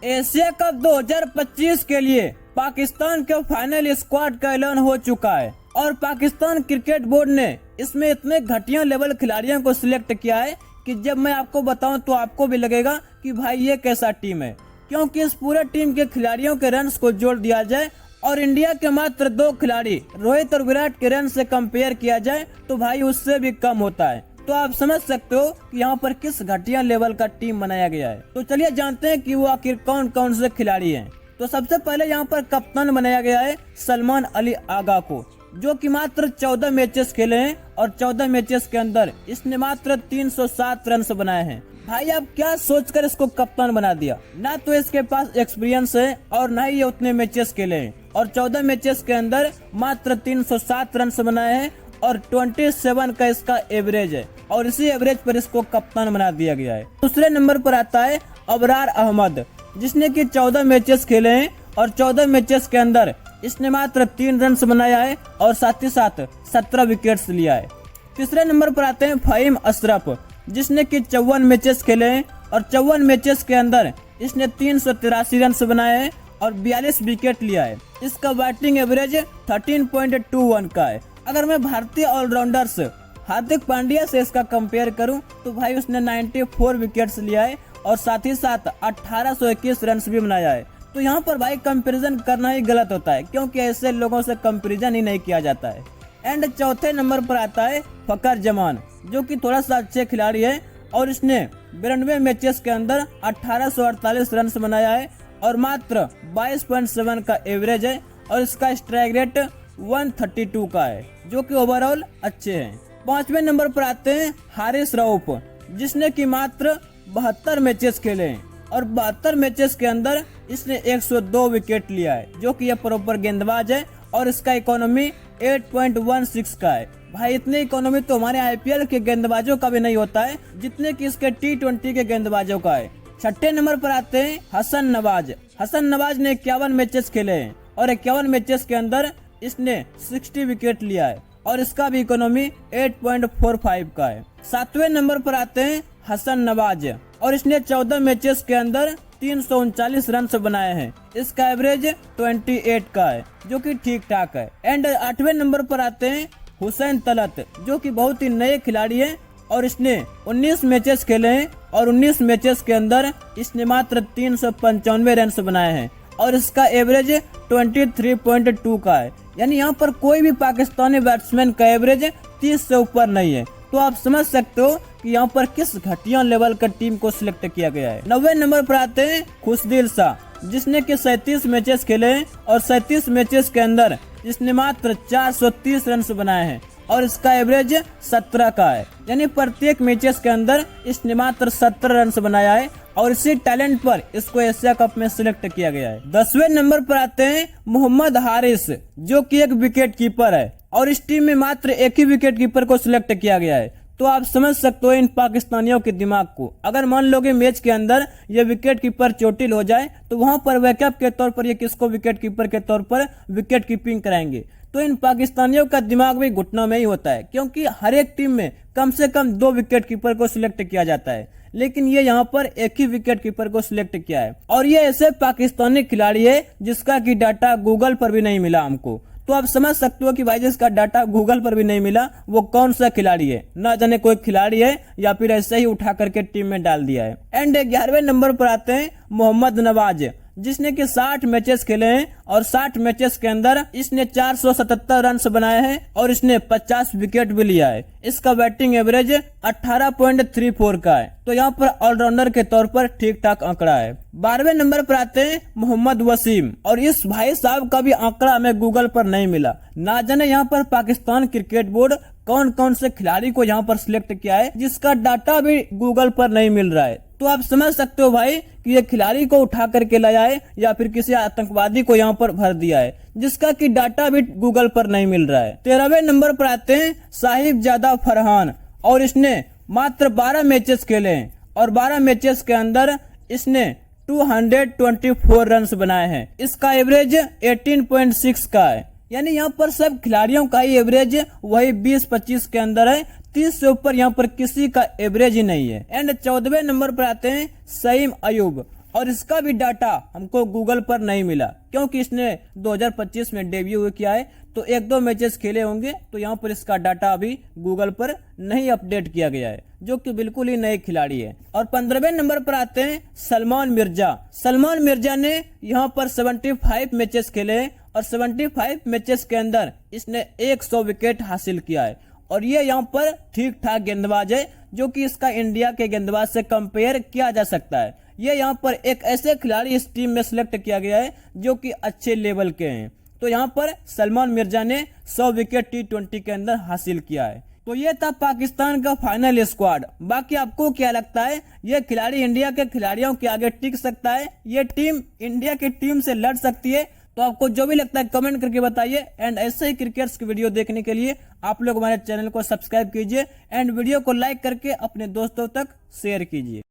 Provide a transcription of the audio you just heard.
Asia cup 2025 के लिए पाकिस्तान के फाइनल स्क्वाड का ऐलान हो चुका है और पाकिस्तान क्रिकेट बोर्ड ने इसमें इतने घटिया लेवल खिलाड़ियों को सिलेक्ट किया है कि जब मैं आपको बताऊं तो आपको भी लगेगा कि भाई ये कैसा टीम है, क्योंकि इस पूरे टीम के खिलाड़ियों के रन्स को जोड़ दिया जाए और इंडिया के मात्र 2 खिलाड़ी रोहित और विराट के रन से कंपेयर किया जाए तो भाई उससे भी कम होता है। तो आप समझ सकते हो कि यहाँ पर किस घटिया लेवल का टीम बनाया गया है। तो चलिए जानते हैं कि वो आखिर कौन कौन से खिलाड़ी हैं। तो सबसे पहले यहाँ पर कप्तान बनाया गया है सलमान अली आगा को, जो कि मात्र 14 मैचेस खेले हैं और 14 मैचेस के अंदर इसने मात्र 307 रन बनाए हैं। भाई आप क्या सोचकर इसको कप्तान बना दिया? ना तो इसके पास एक्सपीरियंस है और ना ही ये उतने मैचेस खेले हैं और 14 मैचेस के अंदर मात्र 307 रन बनाए हैं और 27 का इसका एवरेज है और इसी एवरेज पर इसको कप्तान बना दिया गया है। दूसरे नंबर पर आता है अबरार अहमद, जिसने कि 14 मैचेस खेले हैं और 14 मैचेस के अंदर इसने मात्र 3 रन बनाया है और साथ ही साथ 17 विकेट्स लिया है। तीसरे नंबर पर आते हैं फहीम अशरफ, जिसने कि 54 मैचेस खेले हैं और 54 मैचेस के अंदर इसने 383 रन बनाए हैं और 42 विकेट लिया है। इसका बैटिंग एवरेज 13.21 का है। अगर मैं भारतीय ऑलराउंडर्स हार्दिक पांड्या से इसका कंपेयर करूं तो भाई उसने 94 विकेट्स लिया है और साथ ही साथ 1821 रन भी बनाया है। तो यहाँ पर भाई कंपैरिजन करना ही गलत होता है, क्योंकि ऐसे लोगों से कंपैरिजन ही नहीं किया जाता है। एंड चौथे नंबर पर आता है फकर जमान, जो कि थोड़ा सा अच्छे खिलाड़ी है और इसने 92 मैचेस के अंदर 1848 रन बनाया है और मात्र 22.7 का एवरेज है और इसका स्ट्राइक रेट 132 का है, जो कि ओवरऑल अच्छे हैं। पांचवें नंबर पर आते हैं हारिस रऊफ, जिसने कि मात्र 72 मैचेस खेले हैं और 72 मैचेस के अंदर इसने 102 विकेट लिया है, जो कि यह प्रॉपर गेंदबाज है और इसका इकोनॉमी 8.16 का है। भाई इतने इकोनॉमी तो हमारे आईपीएल के गेंदबाजों का भी नहीं होता है जितने कि इसके T20 के गेंदबाजों का है। छठे नंबर पर आते हैं हसन नवाज। हसन नवाज ने 51 मैचेस खेले हैं और 51 मैचेस के अंदर इसने 60 विकेट लिया है और इसका भी इकोनॉमी 8.45 का है। सातवें नंबर पर आते हैं हसन नवाज और इसने 14 मैचेस के अंदर 339 रन बनाए हैं। इसका एवरेज 28 का है, जो कि ठीक ठाक है। एंड आठवें नंबर पर आते हैं हुसैन तलत, जो कि बहुत ही नए खिलाड़ी हैं और इसने 19 मैचेस खेले हैं और 19 मैचेस के अंदर इसने मात्र 395 रन बनाए हैं और इसका एवरेज 23.2 का है। यानी यहाँ पर कोई भी पाकिस्तानी बैट्समैन का एवरेज 30 से ऊपर नहीं है। तो आप समझ सकते हो कि यहाँ पर किस घटिया लेवल का टीम को सिलेक्ट किया गया है। 90 नंबर पर आते हैं खुशदिल शाह, जिसने कि 37 मैचेस खेले हैं और 37 मैचेस के अंदर इसने मात्र 430 रन बनाए हैं और इसका एवरेज 17 का है। यानी प्रत्येक मैचेस के अंदर इसने मात्र 17 रन बनाया है और इसी टैलेंट पर इसको एशिया कप में सिलेक्ट किया गया है। 10वें नंबर पर आते हैं मोहम्मद हारिस, जो कि एक विकेट कीपर है और इस टीम में मात्र एक ही विकेट कीपर को सिलेक्ट किया गया है। तो आप समझ सकते हो इन पाकिस्तानियों के दिमाग को। अगर मान लो कि मैच के अंदर ये विकेट कीपर चोटिल हो जाए तो वहां पर बैकअप के तौर पर ये किसको विकेट कीपर के तौर पर विकेट कीपिंग कराएंगे। तो इन पाकिस्तानियों का दिमाग भी घुटनों में ही होता है, क्योंकि हर एक टीम में कम से कम 2 विकेट कीपर को सिलेक्ट किया जाता है, लेकिन ये यहाँ पर एक ही विकेट कीपर को सिलेक्ट किया है और ये ऐसे पाकिस्तानी खिलाड़ी है जिसका की डाटा गूगल पर भी नहीं मिला हमको। तो आप समझ सकते हो कि भाई जिसका डाटा गूगल पर भी नहीं मिला वो कौन सा खिलाड़ी है। ना जाने कोई खिलाड़ी है या फिर ऐसे ही उठा करके टीम में डाल दिया है। एंड 11वें नंबर पर आते हैं मोहम्मद नवाज, जिसने कि 60 मैचेस खेले हैं और 60 मैचेस के अंदर इसने 477 रन बनाए हैं और इसने 50 विकेट भी लिया है। इसका बैटिंग एवरेज 18.34 का है। तो यहाँ पर ऑलराउंडर के तौर पर ठीक ठाक आंकड़ा है। 12वें नंबर पर आते हैं मोहम्मद वसीम और इस भाई साहब का भी आंकड़ा हमें गूगल पर नहीं मिला। ना जाने यहाँ पर पाकिस्तान क्रिकेट बोर्ड कौन कौन से खिलाड़ी को यहाँ पर सिलेक्ट किया है जिसका डाटा भी गूगल पर नहीं मिल रहा है। तो आप समझ सकते हो भाई कि ये खिलाड़ी को उठा करके लाया है या फिर किसी आतंकवादी को यहाँ पर भर दिया है जिसका कि डाटा भी गूगल पर नहीं मिल रहा है। 13वें नंबर पर आते हैं साहिबजादा फरहान और इसने मात्र 12 मैचेस खेले हैं और 12 मैचेस के अंदर इसने 224 रन बनाए हैं। इसका एवरेज 18.6 का है। यानी यहाँ पर सब खिलाड़ियों का ही एवरेज वही 20-25 के अंदर है, 30 से ऊपर यहाँ पर किसी का एवरेज ही नहीं है। एंड 14वें नंबर पर आते हैं सईम अयूब और इसका भी डाटा हमको गूगल पर नहीं मिला, क्योंकि इसने 2025 में डेब्यू किया है, तो 1-2 मैचेस खेले होंगे, तो यहाँ पर इसका डाटा अभी गूगल पर नहीं अपडेट किया गया है, जो कि बिल्कुल ही नए खिलाड़ी है। और 15वें नंबर पर आते हैं सलमान मिर्जा। सलमान मिर्जा ने यहाँ पर 75 मैचेस खेले हैं और 75 मैचेस के अंदर इसने 100 विकेट हासिल किया है। और ये यहाँ पर ठीक ठाक गेंदबाज है, जो कि इसका इंडिया के गेंदबाज से कंपेयर किया जा सकता है। ये यहाँ पर एक ऐसे खिलाड़ी इस टीम में सिलेक्ट किया गया है जो कि अच्छे लेवल के हैं। तो यहाँ पर सलमान मिर्जा ने 100 विकेट T20 के अंदर हासिल किया है। तो ये था पाकिस्तान का फाइनल स्क्वाड। बाकी आपको क्या लगता है, ये खिलाड़ी इंडिया के खिलाड़ियों के आगे टिक सकता है? ये टीम इंडिया की टीम से लड़ सकती है? तो आपको जो भी लगता है कमेंट करके बताइए। एंड ऐसे ही क्रिकेट्स की वीडियो देखने के लिए आप लोग हमारे चैनल को सब्सक्राइब कीजिए एंड वीडियो को लाइक करके अपने दोस्तों तक शेयर कीजिए।